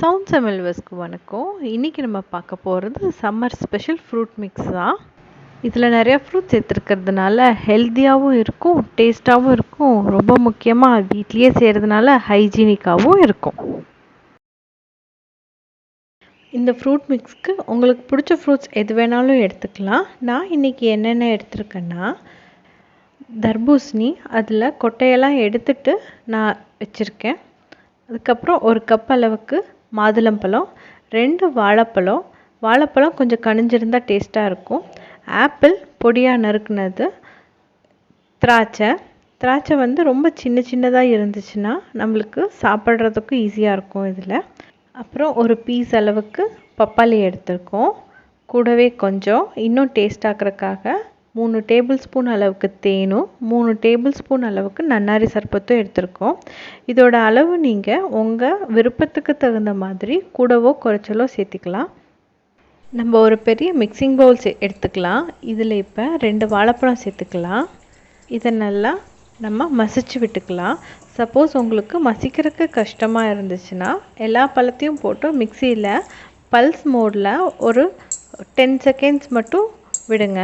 Sound சமையல்வஸ்க்கு வணக்கம். இன்றைக்கி நம்ம பார்க்க போகிறது சம்மர் ஸ்பெஷல் ஃப்ரூட் மிக்ஸ் தான். இதில் நிறையா ஃப்ரூட்ஸ் சேர்த்துருக்கிறதுனால ஹெல்த்தியாகவும் இருக்கும், டேஸ்ட்டாகவும் இருக்கும். ரொம்ப முக்கியமாக வீட்லேயே செய்கிறதுனால ஹைஜீனிக்காகவும் இருக்கும். இந்த ஃப்ரூட் மிக்ஸ்க்கு உங்களுக்கு பிடிச்ச ஃப்ரூட்ஸ் எது வேணாலும் எடுத்துக்கலாம். நான் இன்றைக்கி என்னென்ன எடுத்துருக்கேன்னா, தர்பூசணி, அதில் கொட்டையெல்லாம் எடுத்துட்டு நான் வச்சுருக்கேன். அதுக்கப்புறம் ஒரு கப் அளவுக்கு மாதுளம்பழம், 2 வாழைப்பழம் கொஞ்சம் கனிஞ்சிருந்தால் டேஸ்ட்டாக இருக்கும். ஆப்பிள் பொடியாக நறுக்குனது, திராட்சை வந்து ரொம்ப சின்னதாக இருந்துச்சுன்னா நம்மளுக்கு சாப்பிட்றதுக்கும் ஈஸியாக இருக்கும் இதில். அப்புறம் ஒரு பீஸ் அளவுக்கு பப்பாளி எடுத்திருக்கோம். கூடவே கொஞ்சம் இன்னும் டேஸ்ட் ஆக்கிறதுக்காக 3 டேபிள் ஸ்பூன் அளவுக்கு தேனும் 3 டேபிள் ஸ்பூன் அளவுக்கு நன்னாரி சர்பத்தும் எடுத்திருக்கோம். இதோட அளவு நீங்கள் உங்கள் விருப்பத்துக்கு தகுந்த மாதிரி கூடவோ குறைச்சலோ சேர்த்திக்கலாம். நம்ம ஒரு பெரிய மிக்சிங் பவுல் எடுத்துக்கலாம். இதில் இப்போ 2 வாழைப்பழம் சேர்த்துக்கலாம். இதை நல்லா நம்ம மசிச்சு விட்டுக்கலாம். சப்போஸ் உங்களுக்கு மசிக்கிறதுக்கு கஷ்டமாக இருந்துச்சுன்னா எல்லா பழத்தையும் போட்டு மிக்சியில் பல்ஸ் மோடில் ஒரு 10 செகண்ட்ஸ் மட்டும் விடுங்க.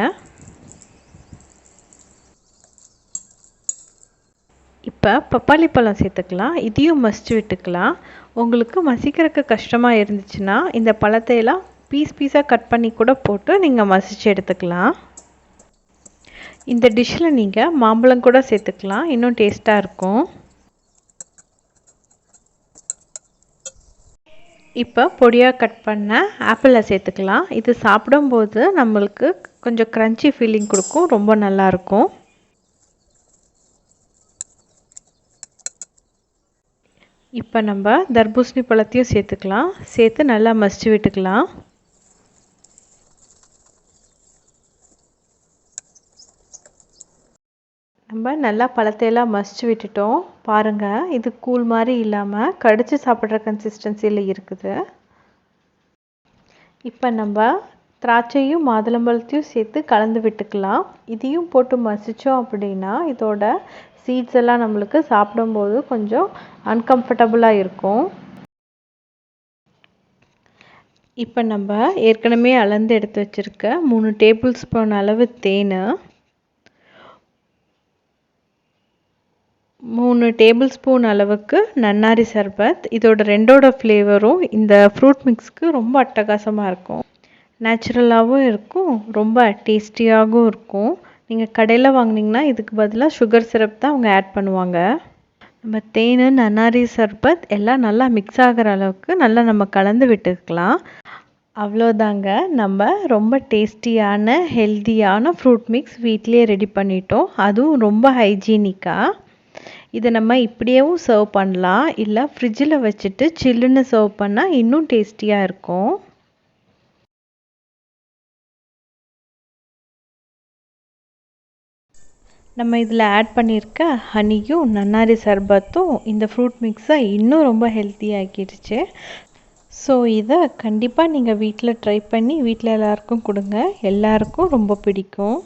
இப்போ பப்பாளி பழம் சேர்த்துக்கலாம். இதையும் மசிச்சு விட்டுக்கலாம். உங்களுக்கு மசிக்கிறதுக்கு கஷ்டமாக இருந்துச்சுன்னா இந்த பழத்தையெல்லாம் பீஸாக கட் பண்ணி கூட போட்டு நீங்கள் மசிச்சு எடுத்துக்கலாம். இந்த டிஷ்ஷில் நீங்கள் மாம்பழம் கூட சேர்த்துக்கலாம், இன்னும் டேஸ்ட்டாக இருக்கும். இப்போ பொடியாக கட் பண்ண ஆப்பிளை சேர்த்துக்கலாம். இது சாப்பிடும்போது நம்மளுக்கு கொஞ்சம் க்ரன்ச்சி ஃபீலிங் கொடுக்கும், ரொம்ப நல்லாயிருக்கும். இப்போ நம்ம தர்பூசணி பழத்தையும் சேர்த்துக்கலாம். சேர்த்து நல்லா மசிச்சு விட்டுக்கலாம். நம்ம நல்லா பழத்தையெல்லாம் மசிச்சு விட்டுட்டோம். பாருங்கள், இது கூழ் மாதிரி இல்லாமல் கடிச்சு சாப்பிட்ற கன்சிஸ்டன்சியில் இருக்குது. இப்போ நம்ம திராட்சையும் மாதுளம்பழத்தையும் சேர்த்து கலந்து விட்டுக்கலாம். இதையும் போட்டு மசித்தோம் அப்படின்னா இதோட சீட்ஸ் எல்லாம் நம்மளுக்கு சாப்பிடும்போது கொஞ்சம் அன்கம்ஃபர்டபுளாக இருக்கும். இப்போ நம்ம ஏற்கனவே அளந்து எடுத்து வச்சுருக்க 3 டேபிள் ஸ்பூன் அளவு தேன், 3 டேபிள் ஸ்பூன் அளவுக்கு நன்னாரி சர்பத். இதோட 2ஓட ஃப்ளேவரும் இந்த ஃப்ரூட் மிக்ஸ்க்கு ரொம்ப அட்டகாசமாக இருக்கும். நேச்சுரலாகவும் இருக்கும், ரொம்ப டேஸ்டியாகவும் இருக்கும். நீங்கள் கடையில் வாங்கினீங்கன்னா இதுக்கு பதிலாக சுகர் சிரப் தான் அவங்க ஆட் பண்ணுவாங்க. நம்ம தேன், நன்னாரி சர்பத் எல்லாம் நல்லா மிக்ஸ் ஆகிற அளவுக்கு நல்லா நம்ம கலந்து விட்டுக்கலாம். அவ்வளோதாங்க, நம்ம ரொம்ப டேஸ்டியான ஹெல்த்தியான ஃப்ரூட் மிக்ஸ் வீட்லேயே ரெடி பண்ணிட்டோம். அதுவும் ரொம்ப ஹைஜீனிக்காக. இதை நம்ம இப்படியேவும் சர்வ் பண்ணலாம், இல்லை ஃப்ரிட்ஜில் வச்சுட்டு சில்லுன்னு சர்வ் பண்ணால் இன்னும் டேஸ்டியாக இருக்கும். நம்ம இதில் ஆட் பண்ணியிருக்க ஹனியும் நன்னாரி சர்பத்தும் இந்த ஃப்ரூட் மிக்ஸை இன்னும் ரொம்ப ஹெல்த்தியாக்கிடுச்சு. ஸோ இதை கண்டிப்பாக நீங்கள் வீட்டில் ட்ரை பண்ணி வீட்டில் எல்லாருக்கும் கொடுங்க. எல்லாருக்கும் ரொம்ப பிடிக்கும்.